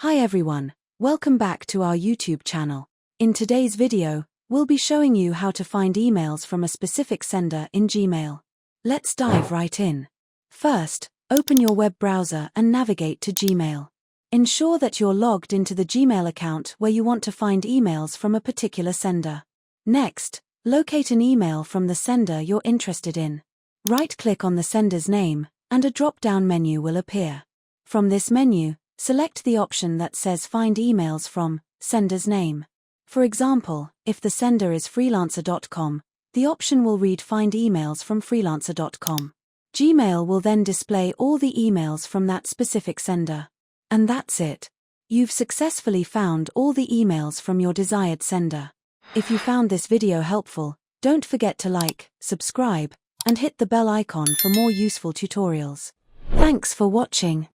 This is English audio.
Hi everyone, welcome back to our YouTube channel. In today's video, we'll be showing you how to find emails from a specific sender in Gmail. Let's dive right in. First, open your web browser and navigate to Gmail. Ensure that you're logged into the Gmail account where you want to find emails from a particular sender. Next, locate an email from the sender you're interested in. Right-click on the sender's name, and a drop-down menu will appear. From this menu, select the option that says Find Emails from Sender's Name. For example, if the sender is freelancer.com, the option will read Find Emails from freelancer.com. Gmail will then display all the emails from that specific sender. And that's it. You've successfully found all the emails from your desired sender. If you found this video helpful, don't forget to like, subscribe, and hit the bell icon for more useful tutorials. Thanks for watching.